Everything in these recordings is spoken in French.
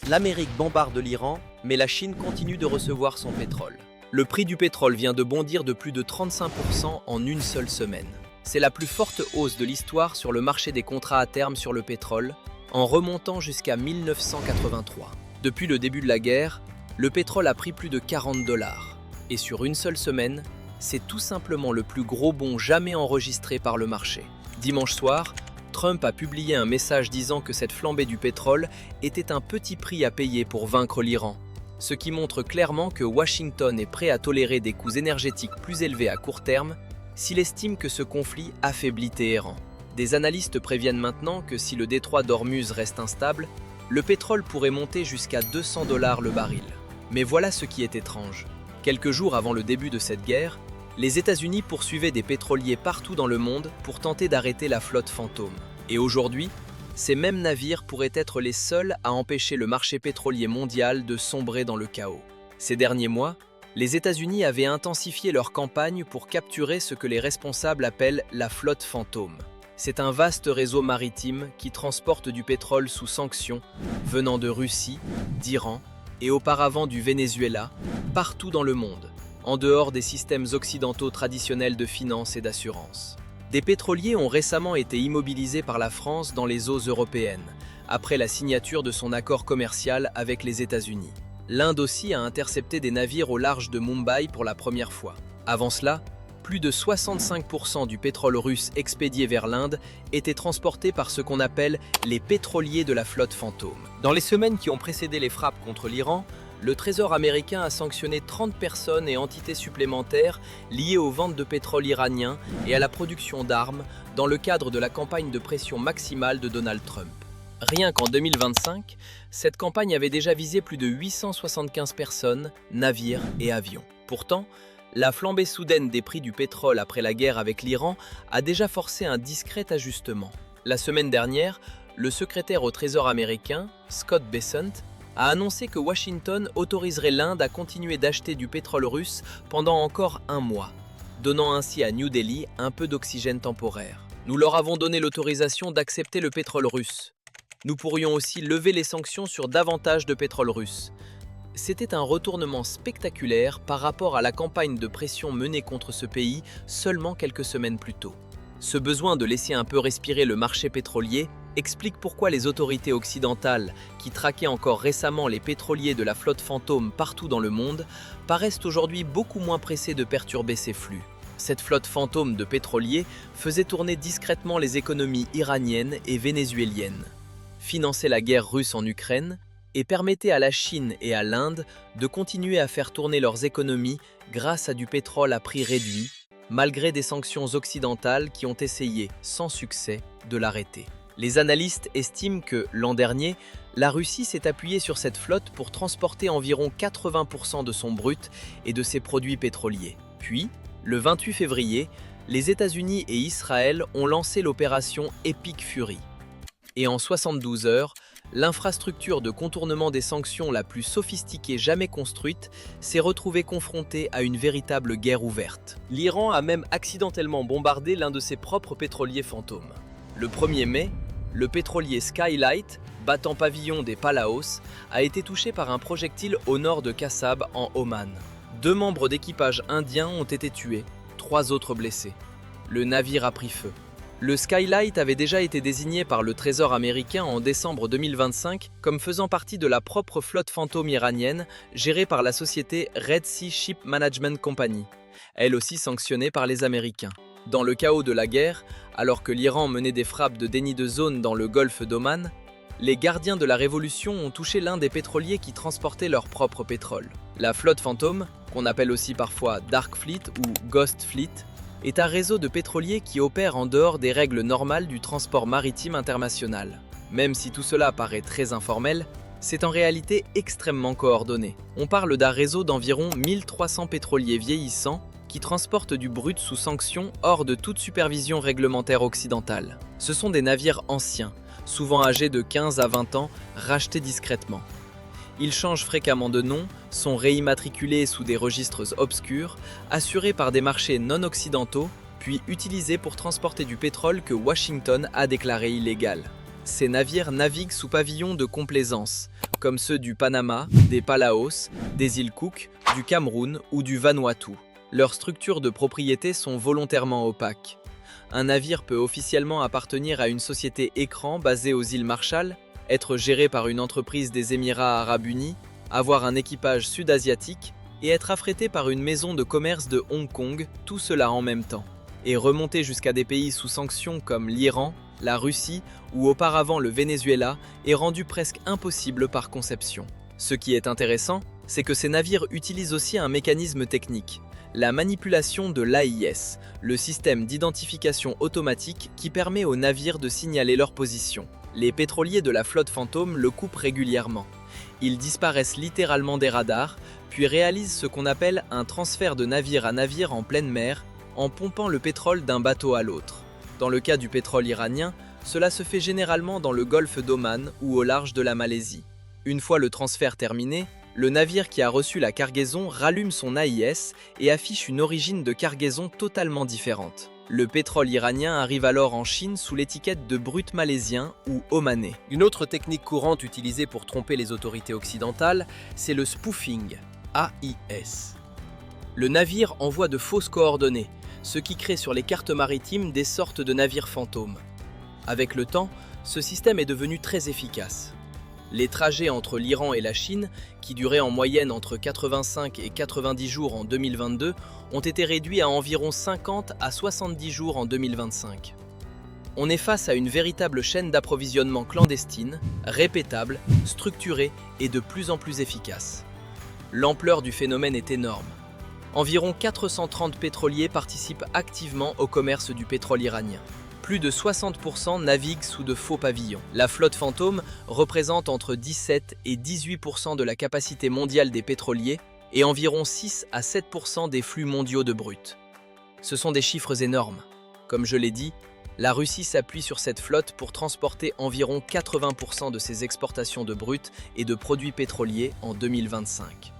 L'Amérique bombarde l'Iran, mais la Chine continue de recevoir son pétrole. Le prix du pétrole vient de bondir de plus de 35% en une seule semaine. C'est la plus forte hausse de l'histoire sur le marché des contrats à terme sur le pétrole, en remontant jusqu'à 1983. Depuis le début de la guerre, le pétrole a pris plus de 40 $. Et sur une seule semaine, c'est tout simplement le plus gros bond jamais enregistré par le marché. Dimanche soir, Trump a publié un message disant que cette flambée du pétrole était un petit prix à payer pour vaincre l'Iran, ce qui montre clairement que Washington est prêt à tolérer des coûts énergétiques plus élevés à court terme s'il estime que ce conflit affaiblit Téhéran. Des analystes préviennent maintenant que si le détroit d'Ormuz reste instable, le pétrole pourrait monter jusqu'à 200 $ le baril. Mais voilà ce qui est étrange. Quelques jours avant le début de cette guerre, les États-Unis poursuivaient des pétroliers partout dans le monde pour tenter d'arrêter la flotte fantôme. Et aujourd'hui, ces mêmes navires pourraient être les seuls à empêcher le marché pétrolier mondial de sombrer dans le chaos. Ces derniers mois, les États-Unis avaient intensifié leur campagne pour capturer ce que les responsables appellent la flotte fantôme. C'est un vaste réseau maritime qui transporte du pétrole sous sanctions venant de Russie, d'Iran et auparavant du Venezuela, partout dans le monde, en dehors des systèmes occidentaux traditionnels de finance et d'assurance. Des pétroliers ont récemment été immobilisés par la France dans les eaux européennes, après la signature de son accord commercial avec les États-Unis. L'Inde aussi a intercepté des navires au large de Mumbai pour la première fois. Avant cela, plus de 65% du pétrole russe expédié vers l'Inde était transporté par ce qu'on appelle les pétroliers de la flotte fantôme. Dans les semaines qui ont précédé les frappes contre l'Iran, le Trésor américain a sanctionné 30 personnes et entités supplémentaires liées aux ventes de pétrole iranien et à la production d'armes dans le cadre de la campagne de pression maximale de Donald Trump. Rien qu'en 2025, cette campagne avait déjà visé plus de 875 personnes, navires et avions. Pourtant, la flambée soudaine des prix du pétrole après la guerre avec l'Iran a déjà forcé un discret ajustement. La semaine dernière, le secrétaire au Trésor américain, Scott Bessent, a annoncé que Washington autoriserait l'Inde à continuer d'acheter du pétrole russe pendant encore un mois, donnant ainsi à New Delhi un peu d'oxygène temporaire. Nous leur avons donné l'autorisation d'accepter le pétrole russe. Nous pourrions aussi lever les sanctions sur davantage de pétrole russe. C'était un retournement spectaculaire par rapport à la campagne de pression menée contre ce pays seulement quelques semaines plus tôt. Ce besoin de laisser un peu respirer le marché pétrolier explique pourquoi les autorités occidentales, qui traquaient encore récemment les pétroliers de la flotte fantôme partout dans le monde, paraissent aujourd'hui beaucoup moins pressées de perturber ces flux. Cette flotte fantôme de pétroliers faisait tourner discrètement les économies iraniennes et vénézuéliennes, finançait la guerre russe en Ukraine et permettait à la Chine et à l'Inde de continuer à faire tourner leurs économies grâce à du pétrole à prix réduit, malgré des sanctions occidentales qui ont essayé, sans succès, de l'arrêter. Les analystes estiment que, l'an dernier, la Russie s'est appuyée sur cette flotte pour transporter environ 80% de son brut et de ses produits pétroliers. Puis, le 28 février, les États-Unis et Israël ont lancé l'opération Epic Fury. Et en 72 heures, l'infrastructure de contournement des sanctions la plus sophistiquée jamais construite s'est retrouvée confrontée à une véritable guerre ouverte. L'Iran a même accidentellement bombardé l'un de ses propres pétroliers fantômes. Le 1er mai, le pétrolier Skylight, battant pavillon des Palaos, a été touché par un projectile au nord de Qassab en Oman. 2 membres d'équipage indiens ont été tués, 3 autres blessés. Le navire a pris feu. Le Skylight avait déjà été désigné par le Trésor américain en décembre 2025 comme faisant partie de la propre flotte fantôme iranienne gérée par la société Red Sea Ship Management Company, elle aussi sanctionnée par les Américains. Dans le chaos de la guerre, alors que l'Iran menait des frappes de déni de zone dans le golfe d'Oman, les gardiens de la révolution ont touché l'un des pétroliers qui transportaient leur propre pétrole. La flotte fantôme, qu'on appelle aussi parfois Dark Fleet ou Ghost Fleet, est un réseau de pétroliers qui opère en dehors des règles normales du transport maritime international. Même si tout cela paraît très informel, c'est en réalité extrêmement coordonné. On parle d'un réseau d'environ 1300 pétroliers vieillissants qui transportent du brut sous sanction hors de toute supervision réglementaire occidentale. Ce sont des navires anciens, souvent âgés de 15 à 20 ans, rachetés discrètement. Ils changent fréquemment de nom, sont réimmatriculés sous des registres obscurs, assurés par des marchés non occidentaux, puis utilisés pour transporter du pétrole que Washington a déclaré illégal. Ces navires naviguent sous pavillon de complaisance, comme ceux du Panama, des Palaos, des îles Cook, du Cameroun ou du Vanuatu. Leurs structures de propriété sont volontairement opaques. Un navire peut officiellement appartenir à une société écran basée aux îles Marshall, être géré par une entreprise des Émirats arabes unis, avoir un équipage sud-asiatique et être affrété par une maison de commerce de Hong Kong, tout cela en même temps. Et remonter jusqu'à des pays sous sanctions comme l'Iran, la Russie ou auparavant le Venezuela est rendu presque impossible par conception. Ce qui est intéressant, c'est que ces navires utilisent aussi un mécanisme technique, la manipulation de l'AIS, le système d'identification automatique qui permet aux navires de signaler leur position. Les pétroliers de la flotte fantôme le coupent régulièrement. Ils disparaissent littéralement des radars, puis réalisent ce qu'on appelle un transfert de navire à navire en pleine mer, en pompant le pétrole d'un bateau à l'autre. Dans le cas du pétrole iranien, cela se fait généralement dans le golfe d'Oman ou au large de la Malaisie. Une fois le transfert terminé, le navire qui a reçu la cargaison rallume son AIS et affiche une origine de cargaison totalement différente. Le pétrole iranien arrive alors en Chine sous l'étiquette de brut malaisien ou omanais. Une autre technique courante utilisée pour tromper les autorités occidentales, c'est le spoofing, AIS. Le navire envoie de fausses coordonnées, ce qui crée sur les cartes maritimes des sortes de navires fantômes. Avec le temps, ce système est devenu très efficace. Les trajets entre l'Iran et la Chine, qui duraient en moyenne entre 85 et 90 jours en 2022, ont été réduits à environ 50 à 70 jours en 2025. On est face à une véritable chaîne d'approvisionnement clandestine, répétable, structurée et de plus en plus efficace. L'ampleur du phénomène est énorme. Environ 430 pétroliers participent activement au commerce du pétrole iranien. Plus de 60% naviguent sous de faux pavillons. La flotte fantôme représente entre 17 et 18% de la capacité mondiale des pétroliers et environ 6 à 7% des flux mondiaux de brut. Ce sont des chiffres énormes. Comme je l'ai dit, la Russie s'appuie sur cette flotte pour transporter environ 80% de ses exportations de brut et de produits pétroliers en 2025.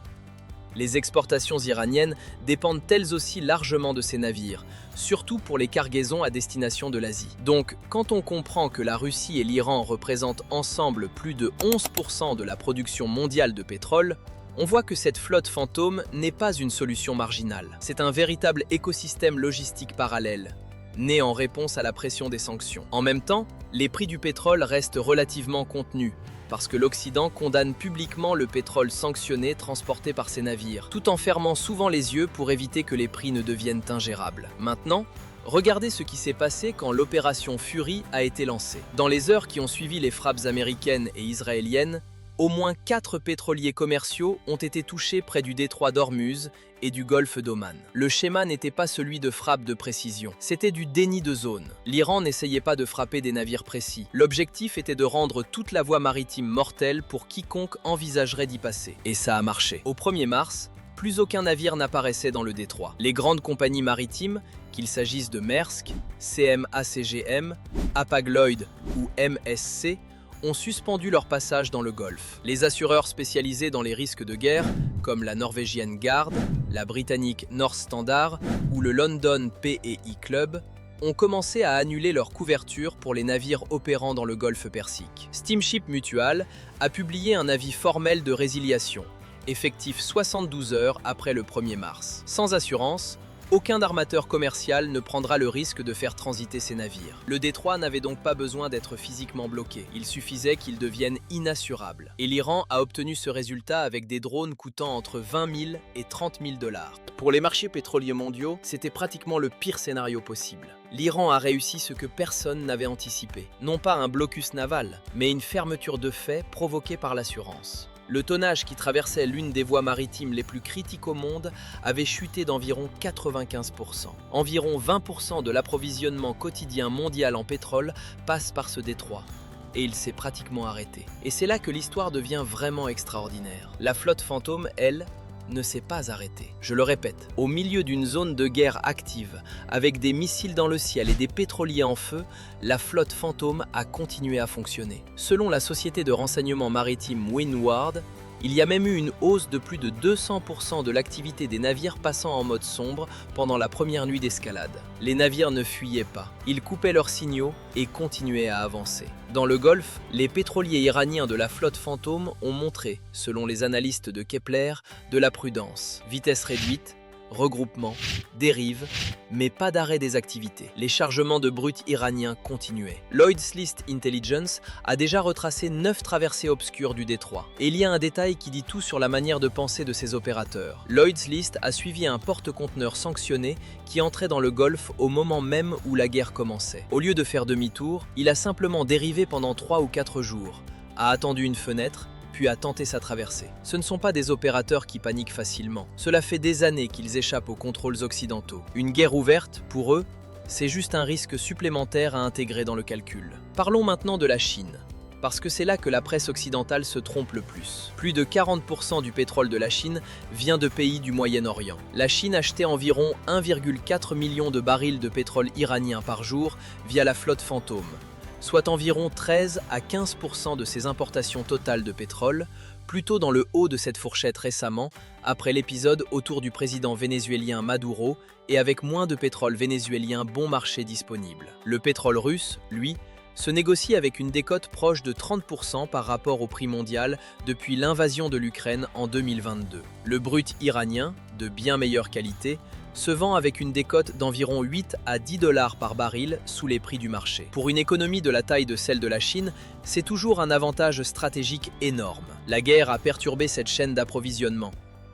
Les exportations iraniennes dépendent elles aussi largement de ces navires, surtout pour les cargaisons à destination de l'Asie. Donc, quand on comprend que la Russie et l'Iran représentent ensemble plus de 11% de la production mondiale de pétrole, on voit que cette flotte fantôme n'est pas une solution marginale. C'est un véritable écosystème logistique parallèle, né en réponse à la pression des sanctions. En même temps, les prix du pétrole restent relativement contenus, parce que l'Occident condamne publiquement le pétrole sanctionné transporté par ces navires, tout en fermant souvent les yeux pour éviter que les prix ne deviennent ingérables. Maintenant, regardez ce qui s'est passé quand l'opération Fury a été lancée. Dans les heures qui ont suivi les frappes américaines et israéliennes, au moins 4 pétroliers commerciaux ont été touchés près du détroit d'Ormuz et du golfe d'Oman. Le schéma n'était pas celui de frappe de précision, c'était du déni de zone. L'Iran n'essayait pas de frapper des navires précis. L'objectif était de rendre toute la voie maritime mortelle pour quiconque envisagerait d'y passer. Et ça a marché. Au 1er mars, plus aucun navire n'apparaissait dans le détroit. Les grandes compagnies maritimes, qu'il s'agisse de Maersk, CMA-CGM, Hapag-Lloyd ou MSC, ont suspendu leur passage dans le Golfe. Les assureurs spécialisés dans les risques de guerre, comme la norvégienne Gard, la britannique North Standard ou le London P&I Club, ont commencé à annuler leur couverture pour les navires opérant dans le Golfe Persique. Steamship Mutual a publié un avis formel de résiliation, effectif 72 heures après le 1er mars. Sans assurance, aucun armateur commercial ne prendra le risque de faire transiter ses navires. Le détroit n'avait donc pas besoin d'être physiquement bloqué, il suffisait qu'il devienne inassurable. Et l'Iran a obtenu ce résultat avec des drones coûtant entre 20 000 et 30 000 $. Pour les marchés pétroliers mondiaux, c'était pratiquement le pire scénario possible. L'Iran a réussi ce que personne n'avait anticipé. Non pas un blocus naval, mais une fermeture de fait provoquée par l'assurance. Le tonnage qui traversait l'une des voies maritimes les plus critiques au monde avait chuté d'environ 95%. Environ 20% de l'approvisionnement quotidien mondial en pétrole passe par ce détroit. Et il s'est pratiquement arrêté. Et c'est là que l'histoire devient vraiment extraordinaire. La flotte fantôme, elle, ne s'est pas arrêtée. Je le répète, au milieu d'une zone de guerre active, avec des missiles dans le ciel et des pétroliers en feu, la flotte fantôme a continué à fonctionner. Selon la société de renseignement maritime Windward, Il y a même eu une hausse de plus de 200% de l'activité des navires passant en mode sombre pendant la première nuit d'escalade. Les navires ne fuyaient pas, ils coupaient leurs signaux et continuaient à avancer. Dans le Golfe, les pétroliers iraniens de la flotte Fantôme ont montré, selon les analystes de Kepler, de la prudence. Vitesse réduite, regroupement, dérive, mais pas d'arrêt des activités. Les chargements de brut iraniens continuaient. Lloyd's List Intelligence a déjà retracé 9 traversées obscures du détroit. Et il y a un détail qui dit tout sur la manière de penser de ces opérateurs. Lloyd's List a suivi un porte-conteneur sanctionné qui entrait dans le Golfe au moment même où la guerre commençait. Au lieu de faire demi-tour, il a simplement dérivé pendant 3 ou 4 jours, a attendu une fenêtre, puis a tenté sa traversée. Ce ne sont pas des opérateurs qui paniquent facilement. Cela fait des années qu'ils échappent aux contrôles occidentaux. Une guerre ouverte, pour eux, c'est juste un risque supplémentaire à intégrer dans le calcul. Parlons maintenant de la Chine, parce que c'est là que la presse occidentale se trompe le plus. Plus de 40% du pétrole de la Chine vient de pays du Moyen-Orient. La Chine achetait environ 1,4 million de barils de pétrole iranien par jour via la flotte Fantôme, soit environ 13 à 15% de ses importations totales de pétrole, plutôt dans le haut de cette fourchette récemment, après l'épisode autour du président vénézuélien Maduro et avec moins de pétrole vénézuélien bon marché disponible. Le pétrole russe, lui, se négocie avec une décote proche de 30% par rapport au prix mondial depuis l'invasion de l'Ukraine en 2022. Le brut iranien, de bien meilleure qualité, se vend avec une décote d'environ 8 à 10 $ par baril sous les prix du marché. Pour une économie de la taille de celle de la Chine, c'est toujours un avantage stratégique énorme. La guerre a perturbé cette chaîne d'approvisionnement.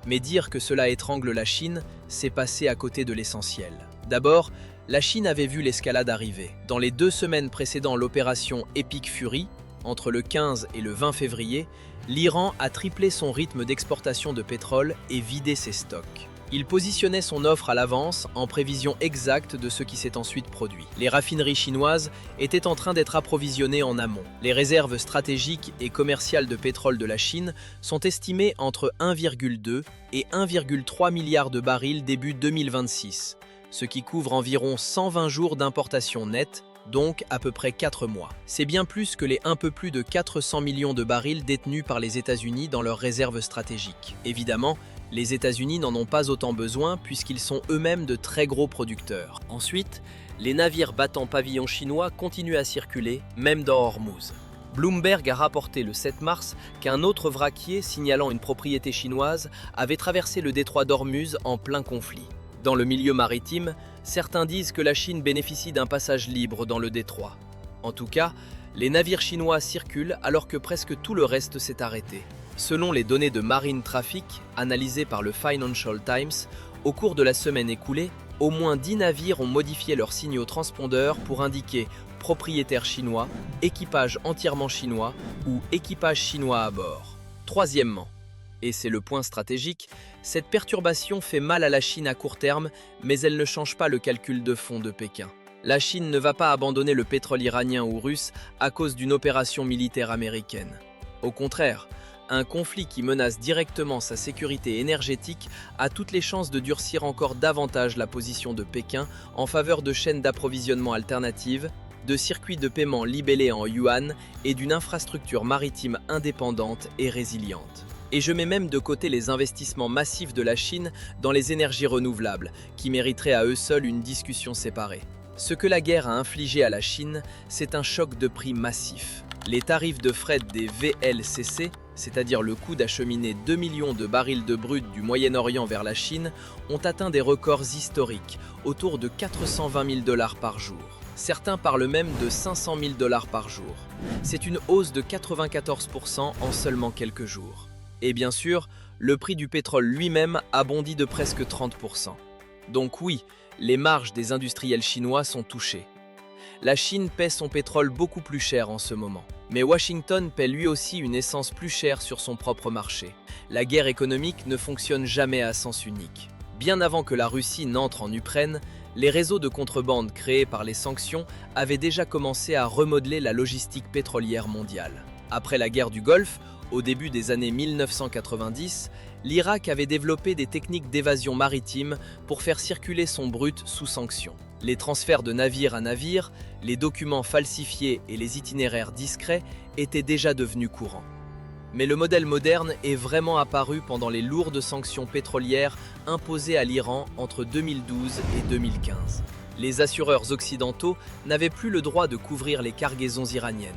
Mais dire que cela étrangle la Chine, c'est passer à côté de l'essentiel. D'abord, la Chine avait vu l'escalade arriver. Dans les 2 semaines précédant l'opération Epic Fury, entre le 15 et le 20 février, l'Iran a triplé son rythme d'exportation de pétrole et vidé ses stocks. Il positionnait son offre à l'avance en prévision exacte de ce qui s'est ensuite produit. Les raffineries chinoises étaient en train d'être approvisionnées en amont. Les réserves stratégiques et commerciales de pétrole de la Chine sont estimées entre 1,2 et 1,3 milliard de barils début 2026, ce qui couvre environ 120 jours d'importation nette, donc à peu près 4 mois. C'est bien plus que les un peu plus de 400 millions de barils détenus par les États-Unis dans leurs réserves stratégiques. Évidemment, les États-Unis n'en ont pas autant besoin puisqu'ils sont eux-mêmes de très gros producteurs. Ensuite, les navires battant pavillon chinois continuent à circuler, même dans Hormuz. Bloomberg a rapporté le 7 mars qu'un autre vraquier signalant une propriété chinoise avait traversé le détroit d'Hormuz en plein conflit. Dans le milieu maritime, certains disent que la Chine bénéficie d'un passage libre dans le détroit. En tout cas, les navires chinois circulent alors que presque tout le reste s'est arrêté. Selon les données de Marine Traffic, analysées par le Financial Times, au cours de la semaine écoulée, au moins 10 navires ont modifié leurs signaux transpondeurs pour indiquer propriétaire chinois, équipage entièrement chinois ou équipage chinois à bord. Troisièmement, et c'est le point stratégique, cette perturbation fait mal à la Chine à court terme, mais elle ne change pas le calcul de fond de Pékin. La Chine ne va pas abandonner le pétrole iranien ou russe à cause d'une opération militaire américaine. Au contraire, un conflit qui menace directement sa sécurité énergétique a toutes les chances de durcir encore davantage la position de Pékin en faveur de chaînes d'approvisionnement alternatives, de circuits de paiement libellés en yuan et d'une infrastructure maritime indépendante et résiliente. Et je mets même de côté les investissements massifs de la Chine dans les énergies renouvelables, qui mériteraient à eux seuls une discussion séparée. Ce que la guerre a infligé à la Chine, c'est un choc de prix massif. Les tarifs de fret des VLCC, c'est-à-dire le coût d'acheminer 2 millions de barils de brut du Moyen-Orient vers la Chine, ont atteint des records historiques, autour de 420 000 $ par jour. Certains parlent même de 500 000 $ par jour. C'est une hausse de 94% en seulement quelques jours. Et bien sûr, le prix du pétrole lui-même a bondi de presque 30%. Donc oui, les marges des industriels chinois sont touchées. La Chine paie son pétrole beaucoup plus cher en ce moment. Mais Washington paie lui aussi une essence plus chère sur son propre marché. La guerre économique ne fonctionne jamais à sens unique. Bien avant que la Russie n'entre en Ukraine, les réseaux de contrebande créés par les sanctions avaient déjà commencé à remodeler la logistique pétrolière mondiale. Après la guerre du Golfe, au début des années 1990, l'Irak avait développé des techniques d'évasion maritime pour faire circuler son brut sous sanction. Les transferts de navire à navire, les documents falsifiés et les itinéraires discrets étaient déjà devenus courants. Mais le modèle moderne est vraiment apparu pendant les lourdes sanctions pétrolières imposées à l'Iran entre 2012 et 2015. Les assureurs occidentaux n'avaient plus le droit de couvrir les cargaisons iraniennes.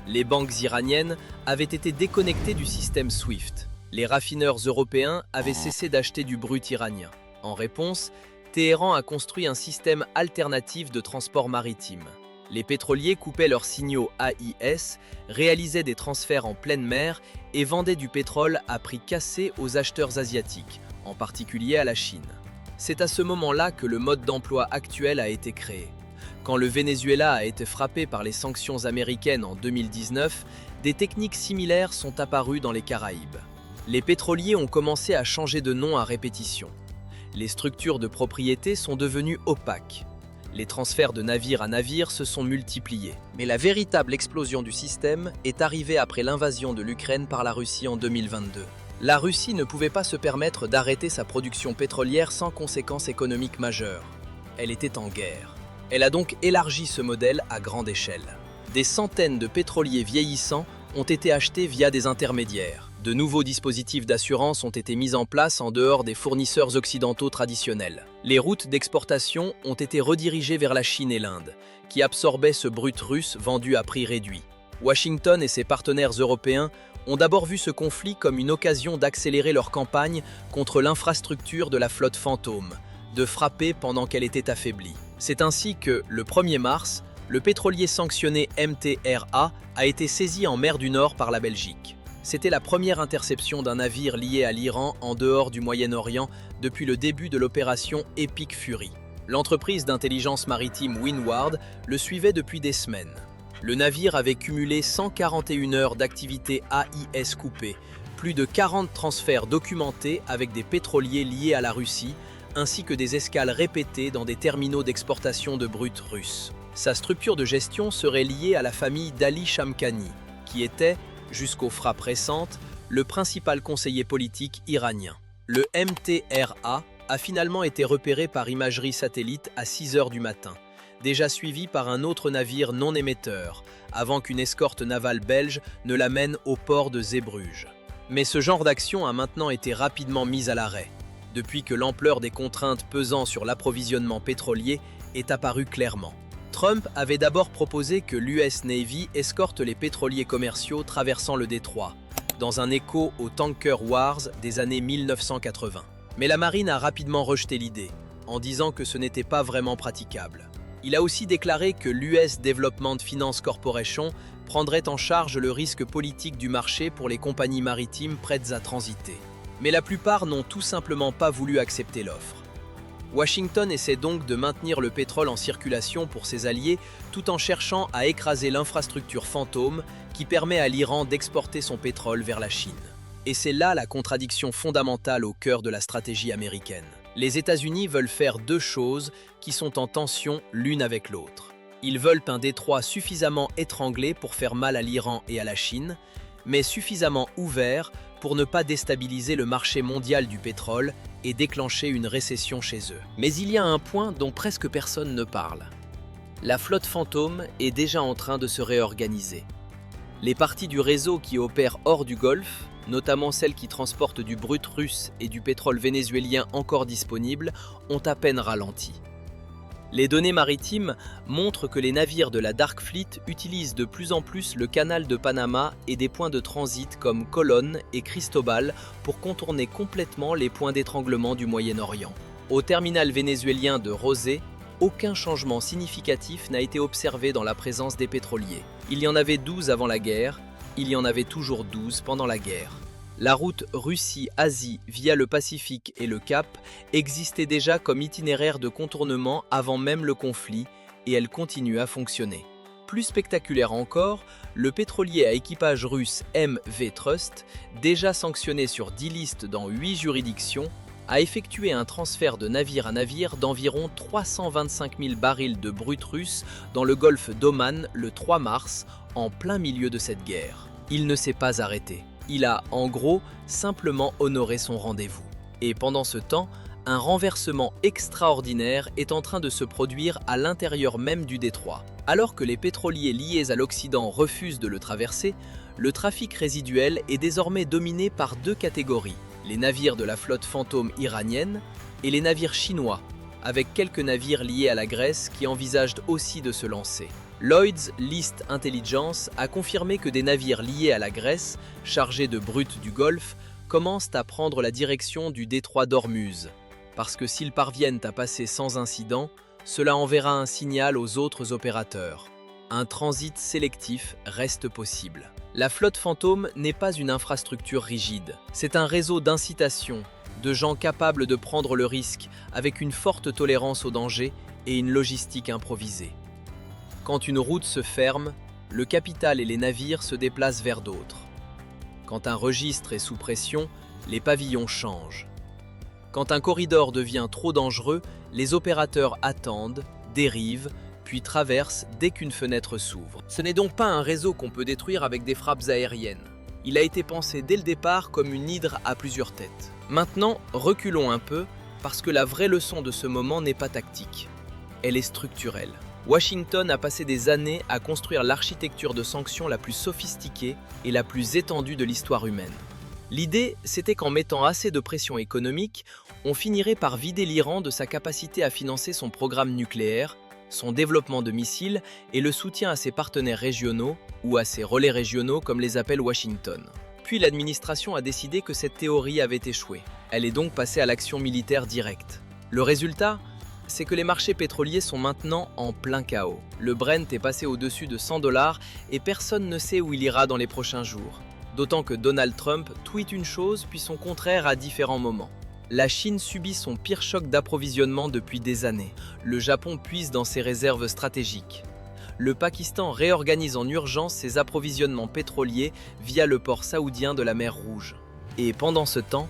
Les banques iraniennes avaient été déconnectées du système SWIFT. Les raffineurs européens avaient cessé d'acheter du brut iranien. En réponse, Téhéran a construit un système alternatif de transport maritime. Les pétroliers coupaient leurs signaux AIS, réalisaient des transferts en pleine mer et vendaient du pétrole à prix cassé aux acheteurs asiatiques, en particulier à la Chine. C'est à ce moment-là que le mode d'emploi actuel a été créé. Quand le Venezuela a été frappé par les sanctions américaines en 2019, des techniques similaires sont apparues dans les Caraïbes. Les pétroliers ont commencé à changer de nom à répétition. Les structures de propriété sont devenues opaques. Les transferts de navire à navire se sont multipliés. Mais la véritable explosion du système est arrivée après l'invasion de l'Ukraine par la Russie en 2022. La Russie ne pouvait pas se permettre d'arrêter sa production pétrolière sans conséquences économiques majeures. Elle était en guerre. Elle a donc élargi ce modèle à grande échelle. Des centaines de pétroliers vieillissants ont été achetés via des intermédiaires. De nouveaux dispositifs d'assurance ont été mis en place en dehors des fournisseurs occidentaux traditionnels. Les routes d'exportation ont été redirigées vers la Chine et l'Inde, qui absorbaient ce brut russe vendu à prix réduit. Washington et ses partenaires européens ont d'abord vu ce conflit comme une occasion d'accélérer leur campagne contre l'infrastructure de la flotte fantôme, de frapper pendant qu'elle était affaiblie. C'est ainsi que, le 1er mars, le pétrolier sanctionné MTRA a été saisi en mer du Nord par la Belgique. C'était la première interception d'un navire lié à l'Iran en dehors du Moyen-Orient depuis le début de l'opération Epic Fury. L'entreprise d'intelligence maritime Windward le suivait depuis des semaines. Le navire avait cumulé 141 heures d'activité AIS coupée, plus de 40 transferts documentés avec des pétroliers liés à la Russie, ainsi que des escales répétées dans des terminaux d'exportation de brut russes. Sa structure de gestion serait liée à la famille d'Ali Shamkhani, qui était, jusqu'aux frappes récentes, le principal conseiller politique iranien. Le MTRA a finalement été repéré par imagerie satellite à 6 heures du matin, déjà suivi par un autre navire non émetteur, avant qu'une escorte navale belge ne l'amène au port de Zeebrugge. Mais ce genre d'action a maintenant été rapidement mise à l'arrêt, depuis que l'ampleur des contraintes pesant sur l'approvisionnement pétrolier est apparue clairement. Trump avait d'abord proposé que l'US Navy escorte les pétroliers commerciaux traversant le détroit, dans un écho aux Tanker Wars des années 1980. Mais la marine a rapidement rejeté l'idée, en disant que ce n'était pas vraiment praticable. Il a aussi déclaré que l'US Development Finance Corporation prendrait en charge le risque politique du marché pour les compagnies maritimes prêtes à transiter. Mais la plupart n'ont tout simplement pas voulu accepter l'offre. Washington essaie donc de maintenir le pétrole en circulation pour ses alliés tout en cherchant à écraser l'infrastructure fantôme qui permet à l'Iran d'exporter son pétrole vers la Chine. Et c'est là la contradiction fondamentale au cœur de la stratégie américaine. Les États-Unis veulent faire deux choses qui sont en tension l'une avec l'autre. Ils veulent un détroit suffisamment étranglé pour faire mal à l'Iran et à la Chine, mais suffisamment ouvert pour ne pas déstabiliser le marché mondial du pétrole et déclencher une récession chez eux. Mais il y a un point dont presque personne ne parle. La flotte fantôme est déjà en train de se réorganiser. Les parties du réseau qui opèrent hors du Golfe, notamment celles qui transportent du brut russe et du pétrole vénézuélien encore disponible, ont à peine ralenti. Les données maritimes montrent que les navires de la Dark Fleet utilisent de plus en plus le canal de Panama et des points de transit comme Colón et Cristobal pour contourner complètement les points d'étranglement du Moyen-Orient. Au terminal vénézuélien de Rosé, aucun changement significatif n'a été observé dans la présence des pétroliers. Il y en avait 12 avant la guerre, il y en avait toujours 12 pendant la guerre. La route Russie-Asie via le Pacifique et le Cap existait déjà comme itinéraire de contournement avant même le conflit et elle continue à fonctionner. Plus spectaculaire encore, le pétrolier à équipage russe MV Trust, déjà sanctionné sur 10 listes dans 8 juridictions, a effectué un transfert de navire à navire d'environ 325 000 barils de brut russe dans le golfe d'Oman le 3 mars, en plein milieu de cette guerre. Il ne s'est pas arrêté. Il a, en gros, simplement honoré son rendez-vous. Et pendant ce temps, un renversement extraordinaire est en train de se produire à l'intérieur même du détroit. Alors que les pétroliers liés à l'Occident refusent de le traverser, le trafic résiduel est désormais dominé par deux catégories, les navires de la flotte fantôme iranienne et les navires chinois, avec quelques navires liés à la Grèce qui envisagent aussi de se lancer. Lloyd's List Intelligence a confirmé que des navires liés à la Grèce, chargés de brut du Golfe, commencent à prendre la direction du détroit d'Ormuz, parce que s'ils parviennent à passer sans incident, cela enverra un signal aux autres opérateurs. Un transit sélectif reste possible. La flotte fantôme n'est pas une infrastructure rigide, c'est un réseau d'incitation, de gens capables de prendre le risque avec une forte tolérance au danger et une logistique improvisée. Quand une route se ferme, le capital et les navires se déplacent vers d'autres. Quand un registre est sous pression, les pavillons changent. Quand un corridor devient trop dangereux, les opérateurs attendent, dérivent, puis traversent dès qu'une fenêtre s'ouvre. Ce n'est donc pas un réseau qu'on peut détruire avec des frappes aériennes. Il a été pensé dès le départ comme une hydre à plusieurs têtes. Maintenant, reculons un peu, parce que la vraie leçon de ce moment n'est pas tactique. Elle est structurelle. Washington a passé des années à construire l'architecture de sanctions la plus sophistiquée et la plus étendue de l'histoire humaine. L'idée, c'était qu'en mettant assez de pression économique, on finirait par vider l'Iran de sa capacité à financer son programme nucléaire, son développement de missiles et le soutien à ses partenaires régionaux, ou à ses relais régionaux comme les appelle Washington. Puis l'administration a décidé que cette théorie avait échoué. Elle est donc passée à l'action militaire directe. Le résultat, c'est que les marchés pétroliers sont maintenant en plein chaos. Le Brent est passé au-dessus de 100 $ et personne ne sait où il ira dans les prochains jours. D'autant que Donald Trump tweet une chose puis son contraire à différents moments. La Chine subit son pire choc d'approvisionnement depuis des années. Le Japon puise dans ses réserves stratégiques. Le Pakistan réorganise en urgence ses approvisionnements pétroliers via le port saoudien de la mer Rouge. Et pendant ce temps,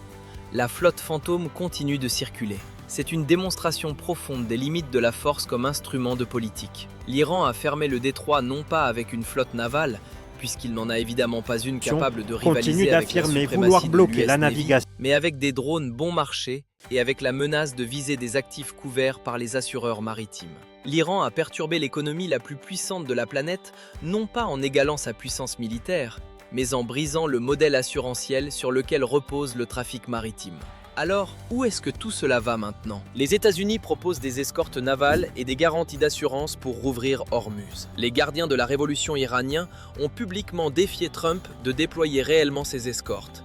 la flotte fantôme continue de circuler. C'est une démonstration profonde des limites de la force comme instrument de politique. L'Iran a fermé le détroit non pas avec une flotte navale, puisqu'il n'en a évidemment pas une capable de rivaliser avec la suprématie de l'US Navy, mais avec des drones bon marché et avec la menace de viser des actifs couverts par les assureurs maritimes. L'Iran a perturbé l'économie la plus puissante de la planète, non pas en égalant sa puissance militaire, mais en brisant le modèle assurantiel sur lequel repose le trafic maritime. Alors, où est-ce que tout cela va maintenant? Les États-Unis proposent des escortes navales et des garanties d'assurance pour rouvrir Ormuz. Les gardiens de la révolution iranienne ont publiquement défié Trump de déployer réellement ces escortes.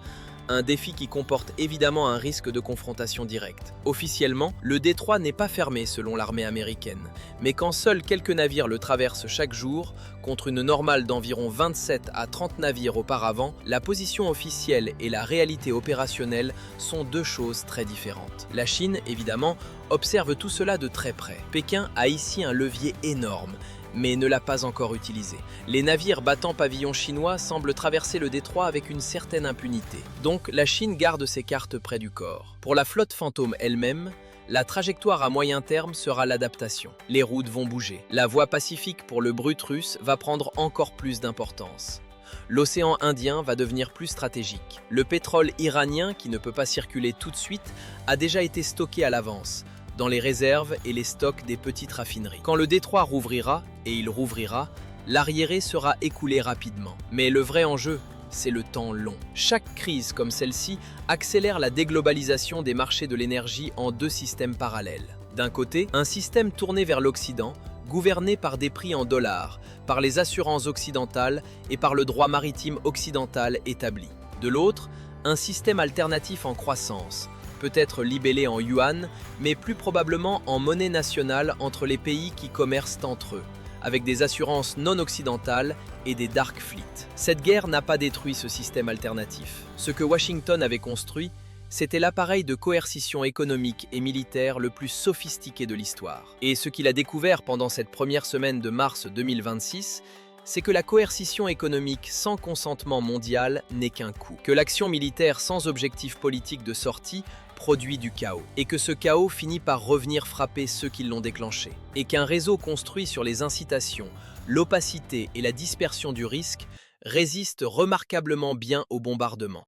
Un défi qui comporte évidemment un risque de confrontation directe. Officiellement, le détroit n'est pas fermé selon l'armée américaine, mais quand seuls quelques navires le traversent chaque jour, contre une normale d'environ 27 à 30 navires auparavant, la position officielle et la réalité opérationnelle sont deux choses très différentes. La Chine, évidemment, observe tout cela de très près. Pékin a ici un levier énorme, mais ne l'a pas encore utilisé. Les navires battant pavillon chinois semblent traverser le détroit avec une certaine impunité. Donc la Chine garde ses cartes près du corps. Pour la flotte fantôme elle-même, la trajectoire à moyen terme sera l'adaptation. Les routes vont bouger. La voie pacifique pour le brut russe va prendre encore plus d'importance. L'océan Indien va devenir plus stratégique. Le pétrole iranien, qui ne peut pas circuler tout de suite, a déjà été stocké à l'avance, dans les réserves et les stocks des petites raffineries. Quand le détroit rouvrira, et il rouvrira, l'arriéré sera écoulé rapidement. Mais le vrai enjeu, c'est le temps long. Chaque crise comme celle-ci accélère la déglobalisation des marchés de l'énergie en deux systèmes parallèles. D'un côté, un système tourné vers l'Occident, gouverné par des prix en dollars, par les assurances occidentales et par le droit maritime occidental établi. De l'autre, un système alternatif en croissance, peut-être libellé en yuan, mais plus probablement en monnaie nationale entre les pays qui commercent entre eux, avec des assurances non occidentales et des dark fleets. Cette guerre n'a pas détruit ce système alternatif. Ce que Washington avait construit, c'était l'appareil de coercition économique et militaire le plus sophistiqué de l'histoire. Et ce qu'il a découvert pendant cette première semaine de mars 2026, c'est que la coercition économique sans consentement mondial n'est qu'un coup, que l'action militaire sans objectif politique de sortie produit du chaos, et que ce chaos finit par revenir frapper ceux qui l'ont déclenché, et qu'un réseau construit sur les incitations, l'opacité et la dispersion du risque résiste remarquablement bien au bombardement.